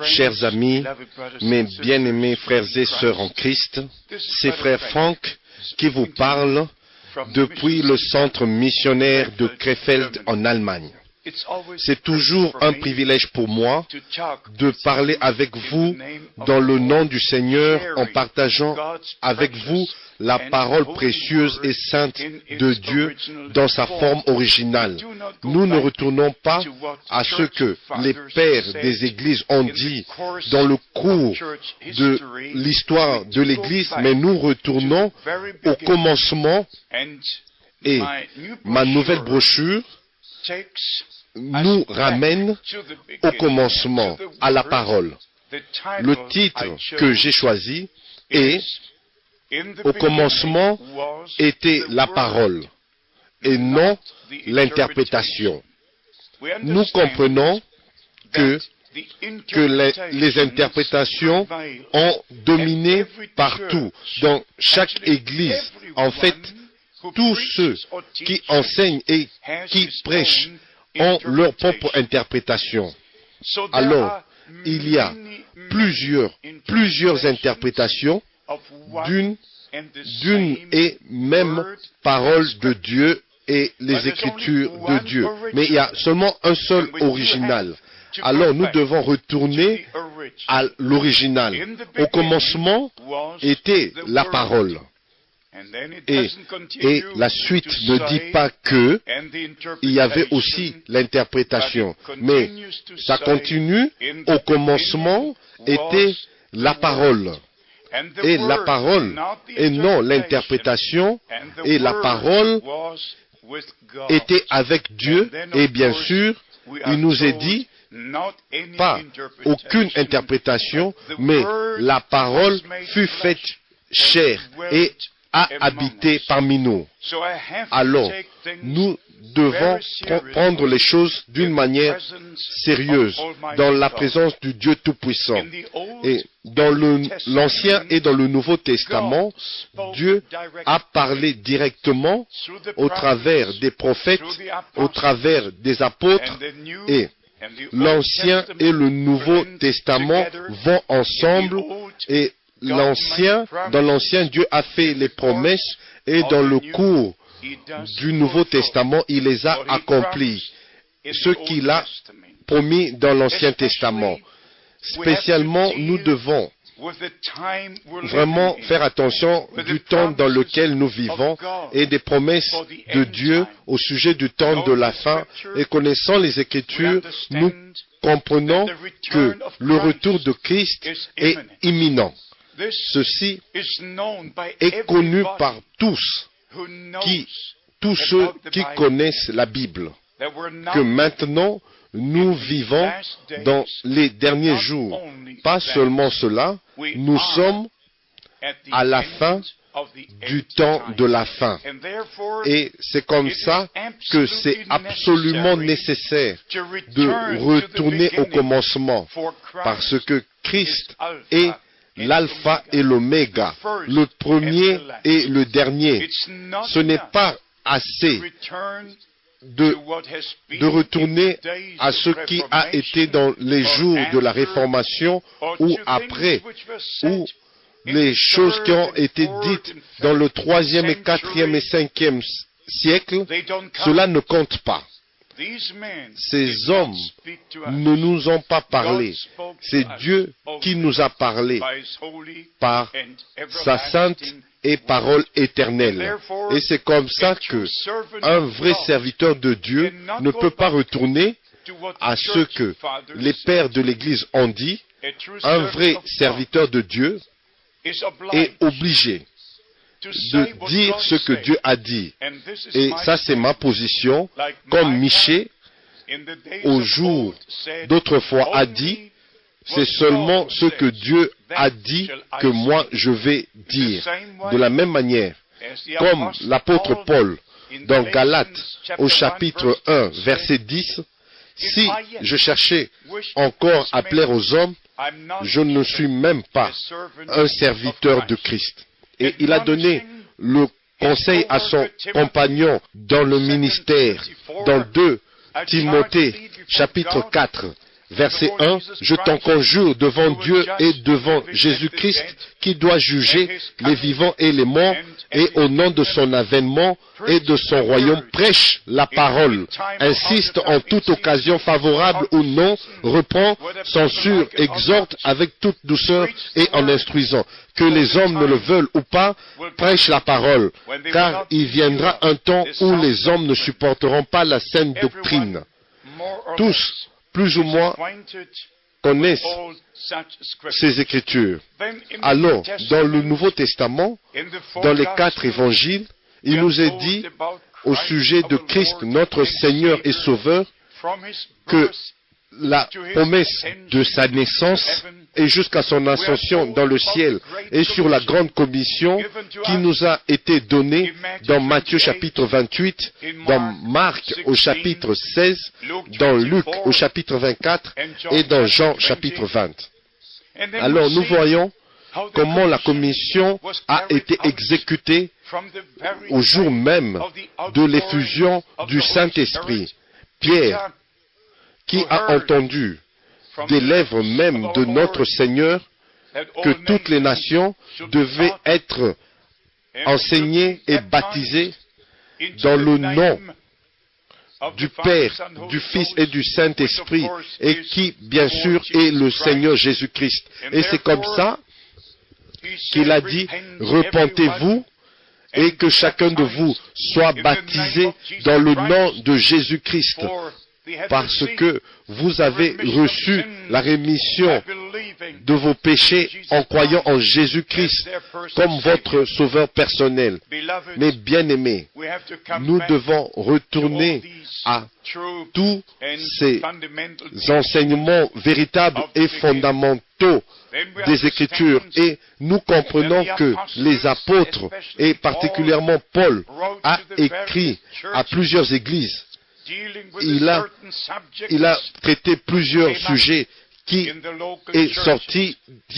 Chers amis, mes bien-aimés frères et sœurs en Christ, c'est frère Frank qui vous parle depuis le centre missionnaire de Krefeld en Allemagne. C'est toujours un privilège pour moi de parler avec vous dans le nom du Seigneur en partageant avec vous la parole précieuse et sainte de Dieu dans sa forme originale. Nous ne retournons pas à ce que les pères des églises ont dit dans le cours de l'histoire de l'église, mais nous retournons au commencement et ma nouvelle brochure nous ramène au commencement, à la parole. Le titre que j'ai choisi est « Au commencement était la parole » et non l'interprétation. Nous comprenons que les interprétations ont dominé partout, dans chaque église. En fait, tous ceux qui enseignent et qui prêchent ont leur propre interprétation. Alors, il y a plusieurs interprétations d'une et même parole de Dieu et les Écritures de Dieu. Mais il y a seulement un seul original. Alors, nous devons retourner à l'original. Au commencement était la parole. Et la suite ne dit pas que il y avait aussi l'interprétation, mais ça continue. Au commencement était la parole. Et la parole, et non l'interprétation, et la parole était avec Dieu, et bien sûr, il nous est dit, pas aucune interprétation, mais la parole fut faite chair et a habité parmi nous. Alors, nous devons prendre les choses d'une manière sérieuse, dans la présence du Dieu Tout-Puissant. Et dans l'Ancien et dans le Nouveau Testament, Dieu a parlé directement au travers des prophètes, au travers des apôtres, et l'Ancien et le Nouveau Testament vont ensemble, et dans l'Ancien, Dieu a fait les promesses, et dans le cours du Nouveau Testament, il les a accomplies. Ce qu'il a promis dans l'Ancien Testament. Spécialement, nous devons vraiment faire attention du temps dans lequel nous vivons et des promesses de Dieu au sujet du temps de la fin. Et connaissant les Écritures, nous comprenons que le retour de Christ est imminent. Ceci est connu par tous ceux qui connaissent la Bible, que maintenant nous vivons dans les derniers jours. Pas seulement cela, nous sommes à la fin du temps de la fin. Et c'est comme ça que c'est absolument nécessaire de retourner au commencement, parce que Christ est l'alpha et l'oméga, le premier et le dernier. Ce n'est pas assez de retourner à ce qui a été dans les jours de la Réformation ou après, ou les choses qui ont été dites dans le 3e et 4e et 5e siècle. Cela ne compte pas. Ces hommes ne nous ont pas parlé. C'est Dieu qui nous a parlé par sa sainte et parole éternelle. Et c'est comme ça que un vrai serviteur de Dieu ne peut pas retourner à ce que les pères de l'Église ont dit. Un vrai serviteur de Dieu est obligé de dire ce que Dieu a dit. Et ça, c'est ma position, comme Michée, au jour d'autrefois, a dit, c'est seulement ce que Dieu a dit que moi je vais dire. De la même manière, comme l'apôtre Paul, dans Galates, au chapitre 1, verset 10, si je cherchais encore à plaire aux hommes, je ne suis même pas un serviteur de Christ. Et il a donné le conseil à son compagnon dans le ministère, dans 2 Timothée, chapitre 4, verset 1, « Je t'en conjure devant Dieu et devant Jésus-Christ, qui doit juger les vivants et les morts, et au nom de son avènement et de son royaume, prêche la parole, insiste en toute occasion favorable ou non, reprend, censure, exhorte avec toute douceur et en instruisant. Que les hommes ne le veulent ou pas, prêche la parole, car il viendra un temps où les hommes ne supporteront pas la saine doctrine. » Tous, plus ou moins, connaissent ces Écritures. Alors, dans le Nouveau Testament, dans les 4 évangiles, il nous est dit au sujet de Christ, notre Seigneur et Sauveur, que la promesse de sa naissance et jusqu'à son ascension dans le ciel et sur la grande commission qui nous a été donnée dans Matthieu chapitre 28, dans Marc au chapitre 16, dans Luc au chapitre 24 et dans Jean chapitre 20. Alors nous voyons comment la commission a été exécutée au jour même de l'effusion du Saint-Esprit. Pierre, qui a entendu des lèvres même de notre Seigneur que toutes les nations devaient être enseignées et baptisées dans le nom du Père, du Fils et du Saint-Esprit, et qui, bien sûr, est le Seigneur Jésus-Christ. Et c'est comme ça qu'il a dit, « Repentez-vous et que chacun de vous soit baptisé dans le nom de Jésus-Christ, parce que vous avez reçu la rémission de vos péchés en croyant en Jésus-Christ comme votre sauveur personnel. » Mais bien-aimés, nous devons retourner à tous ces enseignements véritables et fondamentaux des Écritures, et nous comprenons que les apôtres, et particulièrement Paul, a écrit à plusieurs églises. Il a traité plusieurs sujets qui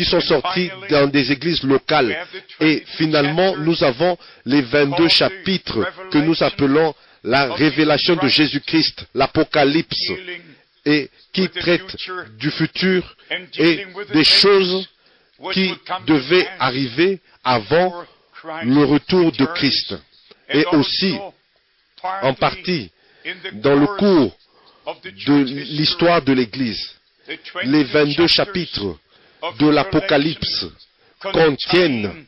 sont sortis dans des églises locales. Et finalement, nous avons les 22 chapitres que nous appelons la révélation de Jésus-Christ, l'Apocalypse, et qui traite du futur et des choses qui devaient arriver avant le retour de Christ. Et aussi, en partie, dans le cours de l'histoire de l'Église, les 22 chapitres de l'Apocalypse contiennent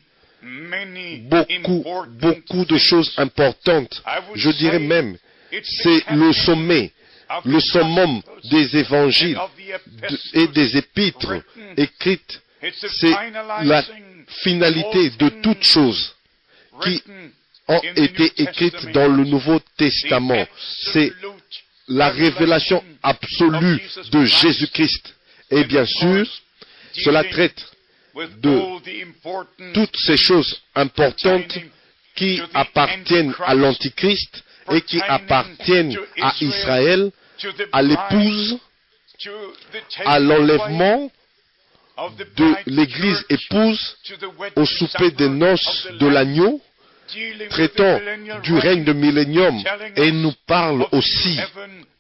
beaucoup de choses importantes. Je dirais même, c'est le sommet, le summum des évangiles et des épîtres écrites. C'est la finalité de toutes choses qui ont été écrites dans le Nouveau Testament. C'est la révélation absolue de Jésus-Christ. Et bien sûr, cela traite de toutes ces choses importantes qui appartiennent à l'Antichrist et qui appartiennent à Israël, à l'épouse, à l'enlèvement de l'Église épouse, au souper des noces de l'agneau, traitant du règne de millénium, et nous parle aussi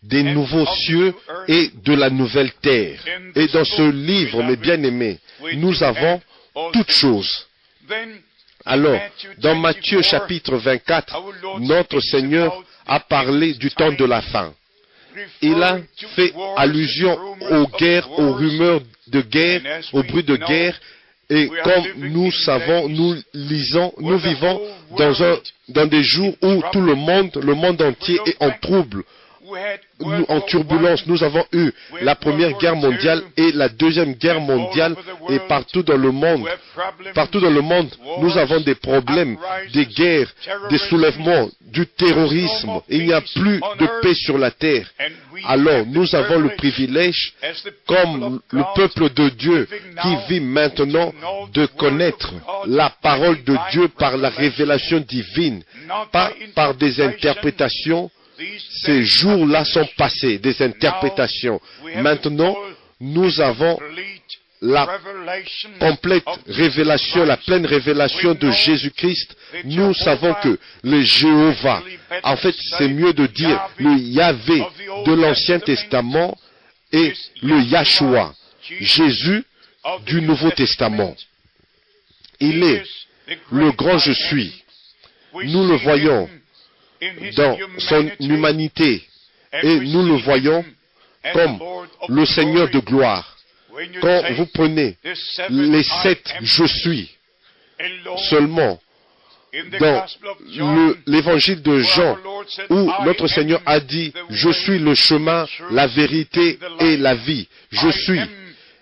des nouveaux cieux et de la nouvelle terre. Et dans ce livre, mes bien-aimés, nous avons toutes choses. Alors, dans Matthieu chapitre 24, notre Seigneur a parlé du temps de la fin. Il a fait allusion aux guerres, aux rumeurs de guerre, aux bruits de guerre, et comme nous savons, nous lisons, nous vivons dans des jours où tout le monde entier est en trouble, en turbulence. Nous avons eu la Première Guerre mondiale et la Deuxième Guerre mondiale, et partout dans le monde, nous avons des problèmes, des guerres, des soulèvements, du terrorisme. Il n'y a plus de paix sur la terre. Alors, nous avons le privilège, comme le peuple de Dieu qui vit maintenant, de connaître la parole de Dieu par la révélation divine, pas par des interprétations. Ces jours-là sont passés, des interprétations. Maintenant, nous avons la complète révélation, la pleine révélation de Jésus-Christ. Nous savons que le Jéhovah, en fait, c'est mieux de dire le Yahvé de l'Ancien Testament, est le Yahshua, Jésus du Nouveau Testament. Il est le grand je suis. Nous le voyons dans son humanité et nous le voyons comme le Seigneur de gloire. Quand vous prenez les 7 je suis seulement dans l'évangile de Jean, où notre Seigneur a dit « Je suis le chemin, la vérité et la vie. Je suis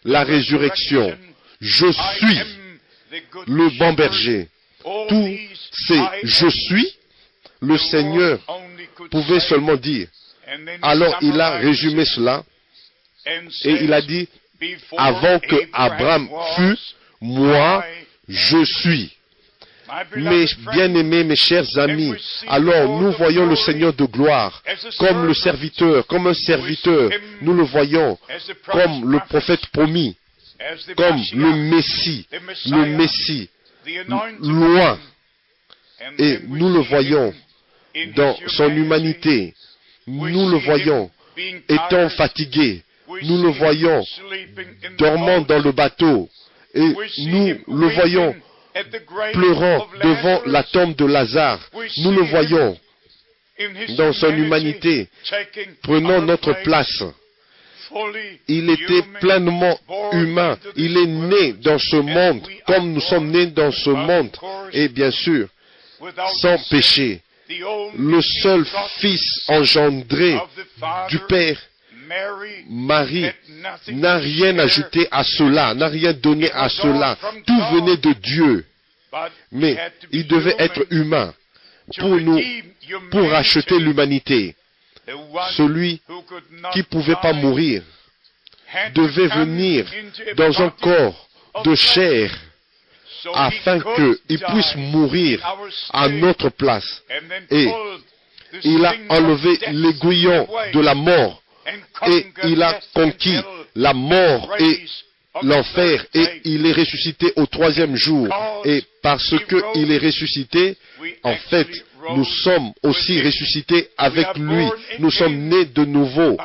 la résurrection. Je suis le bon berger. » Tous ces « je suis », le Seigneur pouvait seulement dire. Alors il a résumé cela et il a dit « Avant que Abraham fût, moi je suis. » Mes bien-aimés, mes chers amis, alors nous voyons le Seigneur de gloire comme le serviteur, comme un serviteur. Nous le voyons comme le prophète promis, comme le Messie, loin. Et nous le voyons dans son humanité. Nous le voyons étant fatigué. Nous le voyons dormant dans le bateau. Et nous le voyons pleurant devant la tombe de Lazare. Nous le voyons dans son humanité, prenant notre place. Il était pleinement humain. Il est né dans ce monde, comme nous sommes nés dans ce monde. Et bien sûr, sans péché. Le seul Fils engendré du Père, Marie, n'a rien ajouté à cela, n'a rien donné à cela. Tout venait de Dieu. Mais il devait être humain pour racheter l'humanité. Celui qui ne pouvait pas mourir devait venir dans un corps de chair afin qu'il puisse mourir à notre place. Et il a enlevé l'aiguillon de la mort et il a conquis la mort et l'enfer et il est ressuscité au 3e jour. Et parce qu'il est ressuscité, en fait, nous sommes aussi ressuscités avec lui. Nous sommes nés de nouveau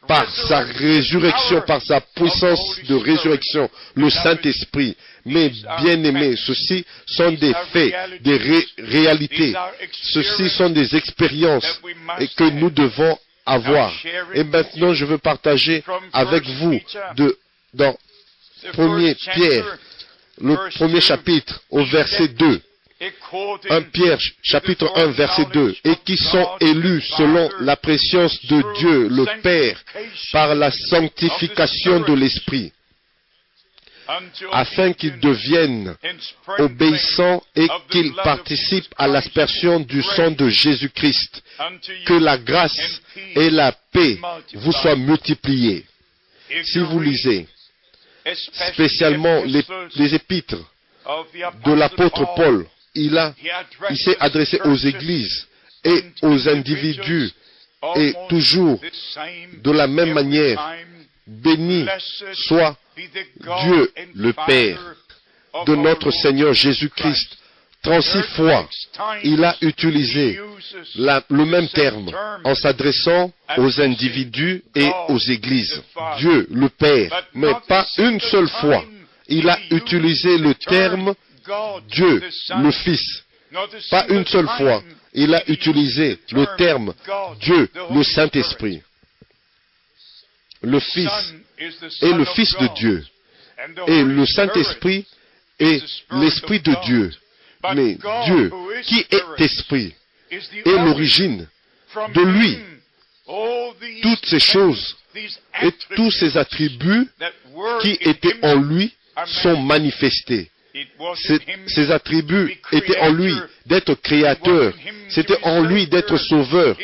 par sa résurrection, par sa puissance de résurrection, le Saint-Esprit. Mais bien-aimés, ceci sont des faits, des réalités. Ceci sont des expériences et que nous devons avoir. Et maintenant, je veux partager avec vous dans 1er Pierre, le 1er chapitre, au verset 2. 1 Pierre, chapitre 1, verset 2. Et qui sont élus selon la préscience de Dieu, le Père, par la sanctification de l'Esprit, afin qu'ils deviennent obéissants et qu'ils participent à l'aspersion du sang de Jésus-Christ. Que la grâce et la paix vous soient multipliées. Si vous lisez spécialement les épîtres de l'apôtre Paul, il s'est adressé aux églises et aux individus et toujours de la même manière, béni soit Dieu le Père de notre Seigneur Jésus-Christ. 36 fois, il a utilisé le même terme en s'adressant aux individus et aux églises. Dieu le Père, mais pas une seule fois, il a utilisé le terme Dieu le Fils. Pas une seule fois, il a utilisé le terme Dieu le Saint-Esprit. Le Fils est le Fils de Dieu et le Saint-Esprit est l'Esprit de Dieu. Mais Dieu, qui est Esprit, est l'origine de lui. Toutes ces choses et tous ces attributs qui étaient en lui sont manifestés. Ces attributs étaient en lui d'être créateur, c'était en lui d'être sauveur,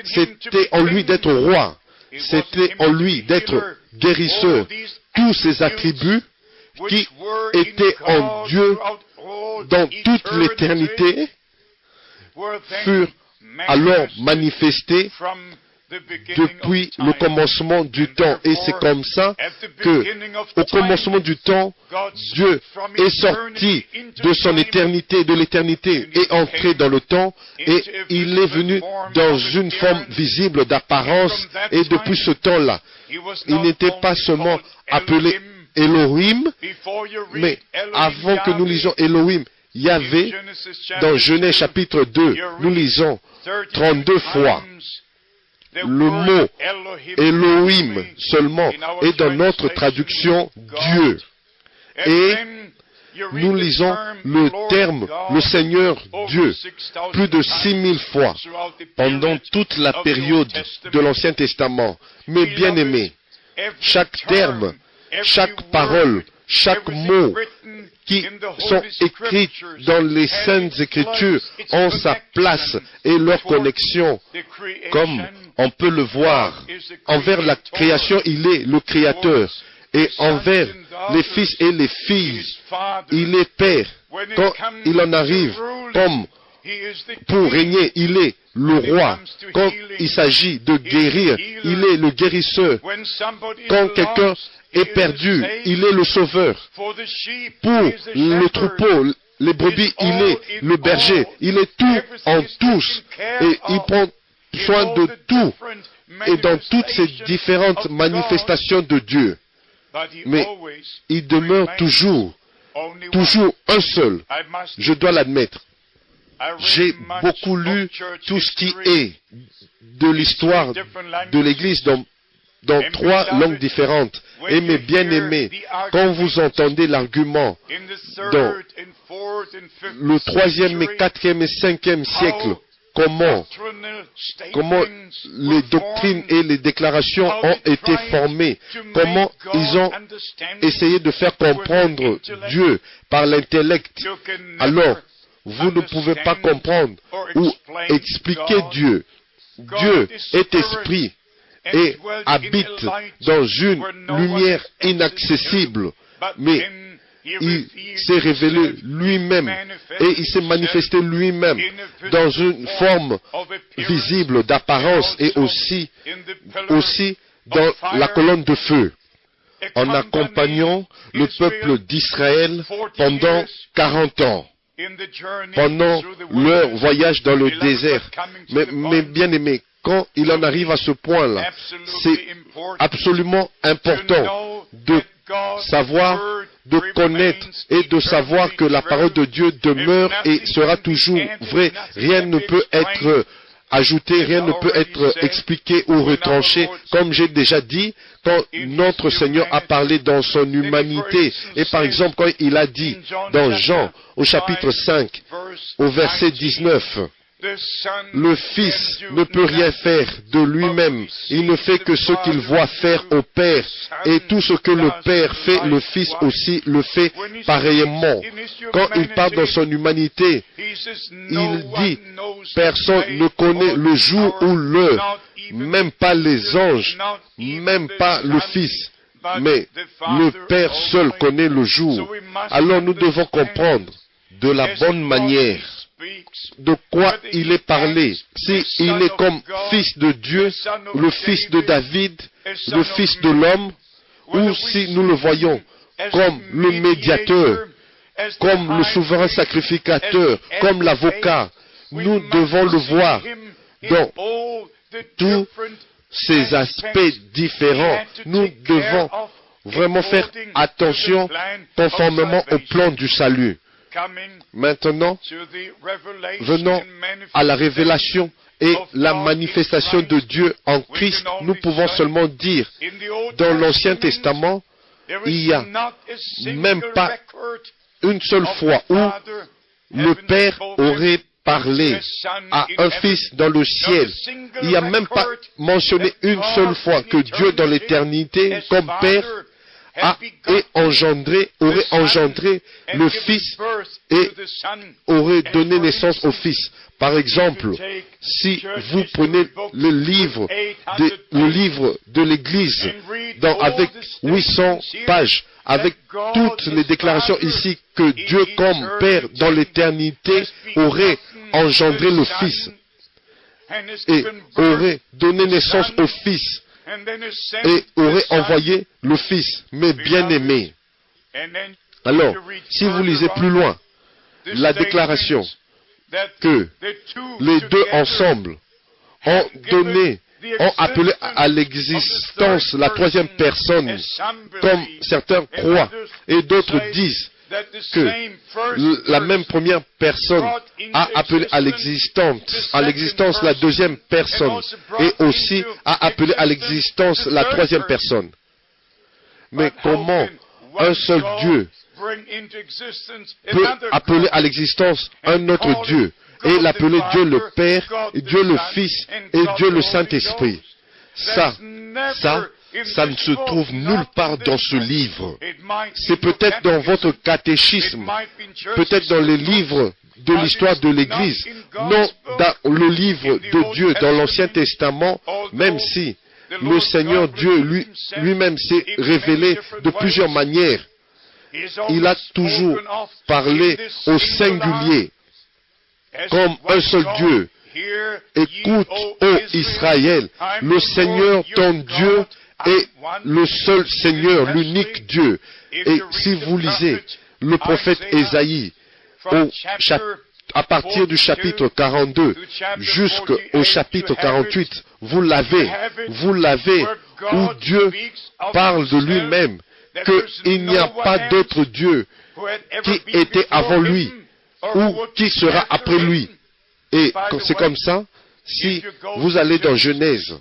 c'était en lui d'être roi, c'était en lui d'être guérisseur. Tous ces attributs qui étaient en Dieu dans toute l'éternité furent alors manifestés depuis le commencement du temps. Et c'est comme ça que, au commencement du temps, Dieu est sorti de son éternité, de l'éternité, est entré dans le temps, et il est venu dans une forme visible d'apparence, et depuis ce temps-là, il n'était pas seulement appelé Elohim, mais avant que nous lisions Elohim, Yahvé, dans Genèse chapitre 2, nous lisons 32 fois le mot Elohim seulement est dans notre traduction Dieu. Et nous lisons le terme le Seigneur Dieu plus de 6000 fois pendant toute la période de l'Ancien Testament. Mais bien aimés, chaque terme, chaque parole, chaque mot qui sont écrits dans les Saintes Écritures ont sa place et leur connexion, comme on peut le voir. Envers la création, il est le Créateur. Et envers les fils et les filles, il est Père. Quand il en arrive, comme pour régner, il est le roi. Quand il s'agit de guérir, il est le guérisseur. Quand quelqu'un est perdu, il est le sauveur. Pour le troupeau, les brebis, il est le berger. Il est tout en tous. Et il prend soin de tout. Et dans toutes ces différentes manifestations de Dieu. Mais il demeure toujours un seul. Je dois l'admettre. J'ai beaucoup lu tout ce qui est de l'histoire de l'Église dans 3 langues différentes. Et mes bien-aimés, quand vous entendez l'argument dans le 3e et 4e et 5e siècle, comment les doctrines et les déclarations ont été formées, comment ils ont essayé de faire comprendre Dieu par l'intellect, alors vous ne pouvez pas comprendre ou expliquer Dieu. Dieu est esprit et habite dans une lumière inaccessible, mais il s'est révélé lui-même et il s'est manifesté lui-même dans une forme visible d'apparence et aussi dans la colonne de feu, en accompagnant le peuple d'Israël pendant 40 ans, pendant leur voyage dans le désert. Mais bien aimé, quand il en arrive à ce point-là, c'est absolument important de savoir, de connaître et de savoir que la parole de Dieu demeure et sera toujours vraie. Rien ne peut être ajouté, rien ne peut être expliqué ou retranché. Comme j'ai déjà dit, quand notre Seigneur a parlé dans son humanité, et par exemple quand il a dit dans Jean au chapitre 5, au verset 19, le Fils ne peut rien faire de lui-même. Il ne fait que ce qu'il voit faire au Père. Et tout ce que le Père fait, le Fils aussi le fait pareillement. Quand il parle dans son humanité, il dit, personne ne connaît le jour ou l'heure, même pas les anges, même pas le Fils. Mais le Père seul connaît le jour. Alors nous devons comprendre de la bonne manière de quoi il est parlé. Si il est comme fils de Dieu, le fils de David, le fils de l'homme, ou si nous le voyons comme le médiateur, comme le souverain sacrificateur, comme l'avocat, nous devons le voir dans tous ces aspects différents. Nous devons vraiment faire attention conformément au plan du salut. Maintenant, venons à la révélation et la manifestation de Dieu en Christ. Nous pouvons seulement dire, dans l'Ancien Testament, il n'y a même pas une seule fois où le Père aurait parlé à un Fils dans le ciel. Il n'y a même pas mentionné une seule fois que Dieu dans l'éternité, comme Père, aurait engendré le Fils et aurait donné naissance au Fils. Par exemple, si vous prenez le livre de l'Église avec 800 pages, avec toutes les déclarations ici que Dieu comme Père dans l'éternité aurait engendré le Fils. et aurait donné naissance au Fils et aurait envoyé le Fils, mes bien-aimés. Alors, si vous lisez plus loin, la déclaration que les deux ensemble ont appelé à l'existence la troisième personne, comme certains croient, et d'autres disent que la même première personne a appelé à l'existence la deuxième personne, et aussi a appelé à l'existence la troisième personne. Mais comment un seul Dieu peut appeler à l'existence un autre Dieu et l'appeler Dieu le Père, Dieu le Fils et Dieu le Saint-Esprit? Ça ne se trouve nulle part dans ce livre. C'est peut-être dans votre catéchisme, peut-être dans les livres de l'histoire de l'Église, non dans le livre de Dieu, dans l'Ancien Testament, même si le Seigneur Dieu lui-même s'est révélé de plusieurs manières. Il a toujours parlé au singulier, comme un seul Dieu. Écoute, ô Israël, le Seigneur ton Dieu est le seul Seigneur, l'unique Dieu. Et si vous lisez le prophète Ésaïe, à partir du chapitre 42 jusqu'au chapitre 48, vous l'avez, où Dieu parle de lui-même, qu'il n'y a pas d'autre Dieu qui était avant lui, ou qui sera après lui. Et c'est comme ça, si vous allez dans Genèse,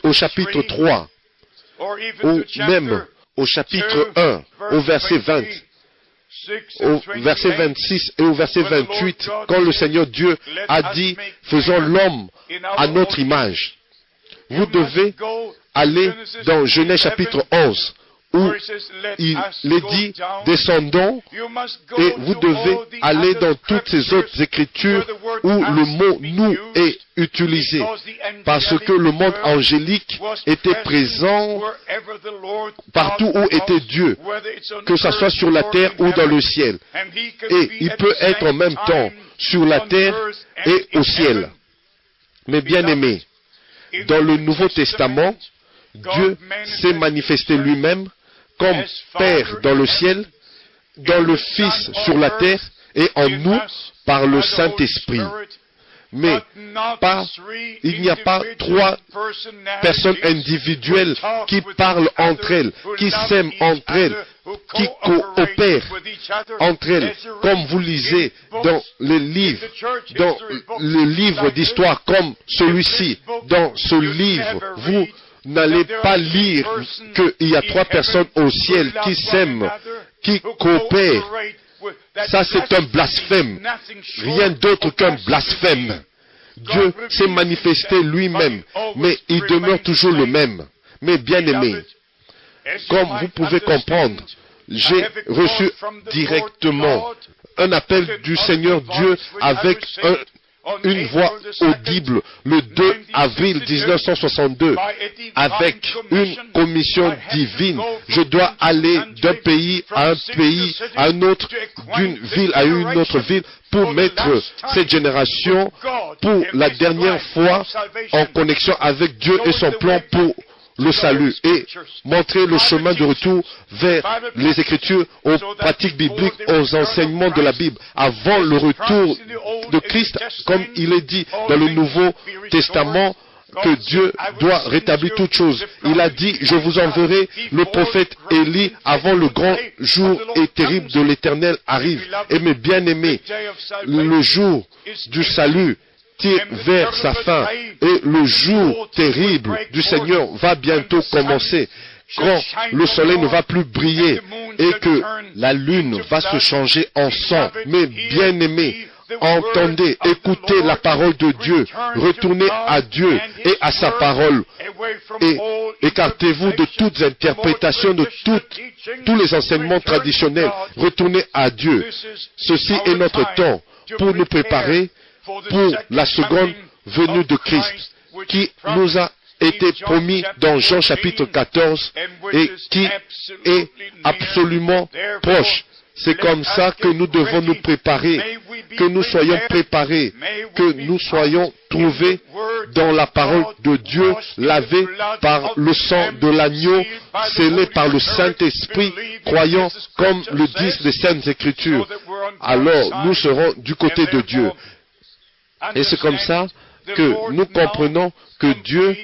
au chapitre 3, ou même au chapitre 1, au verset 20, au verset 26 et au verset 28, quand le Seigneur Dieu a dit, faisons l'homme à notre image. Vous devez aller dans Genèse chapitre 11, où il est dit, descendons, et vous devez aller dans toutes ces autres écritures où le mot nous est utilisé, parce que le monde angélique était présent partout où était Dieu, que ce soit sur la terre ou dans le ciel. Et il peut être en même temps sur la terre et au ciel. Mais bien aimés, dans le Nouveau Testament, Dieu s'est manifesté lui-même comme Père dans le ciel, dans le Fils sur la terre et en nous par le Saint-Esprit. Mais il n'y a pas trois personnes individuelles qui parlent entre elles, qui s'aiment entre elles, qui coopèrent entre elles, comme vous lisez dans les livres d'histoire comme celui-ci. Dans ce livre, vous n'allez pas lire qu'il y a trois personnes au ciel qui s'aiment, qui coopèrent. Ça, c'est un blasphème. Rien d'autre qu'un blasphème. Dieu s'est manifesté lui-même, mais il demeure toujours le même. Mais bien aimé, comme vous pouvez comprendre, j'ai reçu directement un appel du Seigneur Dieu avec une voix audible le 2 avril 1962 avec une commission divine. Je dois aller d'un pays à un autre, d'une ville à une autre ville pour mettre cette génération pour la dernière fois en connexion avec Dieu et son plan pour le salut et montrer le chemin de retour vers les Écritures, aux pratiques bibliques, aux enseignements de la Bible, avant le retour de Christ, comme il est dit dans le Nouveau Testament, que Dieu doit rétablir toutes choses. Il a dit, je vous enverrai le prophète Élie avant le grand jour et terrible de l'Éternel arrive. Et mes bien-aimés, le jour du salut tire vers sa fin et le jour terrible du Seigneur va bientôt commencer, quand le soleil ne va plus briller et que la lune va se changer en sang. Mais bien-aimés, entendez, écoutez la parole de Dieu, retournez à Dieu et à sa parole et écartez-vous de toutes interprétations, de tous les enseignements traditionnels, retournez à Dieu. Ceci est notre temps pour nous préparer pour la seconde venue de Christ, qui nous a été promis dans Jean chapitre 14 et qui est absolument proche. C'est comme ça que nous devons nous préparer, que nous soyons préparés, que nous soyons trouvés dans la parole de Dieu, lavés par le sang de l'agneau, scellés par le Saint-Esprit, croyant comme le disent les Saintes Écritures. Alors nous serons du côté de Dieu. Et c'est comme ça que nous comprenons que Dieu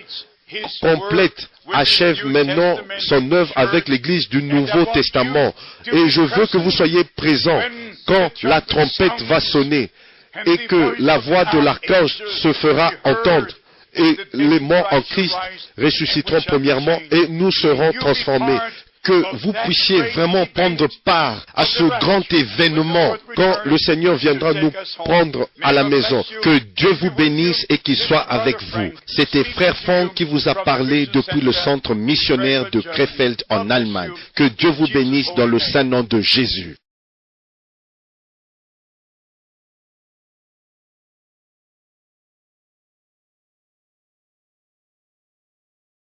complète, achève maintenant son œuvre avec l'Église du Nouveau Testament. Et je veux que vous soyez présents quand la trompette va sonner et que la voix de l'archange se fera entendre. Et les morts en Christ ressusciteront premièrement et nous serons transformés. Que vous puissiez vraiment prendre part à ce grand événement quand le Seigneur viendra nous prendre à la maison. Que Dieu vous bénisse et qu'il soit avec vous. C'était Frère Fong qui vous a parlé depuis le centre missionnaire de Krefeld en Allemagne. Que Dieu vous bénisse dans le saint nom de Jésus.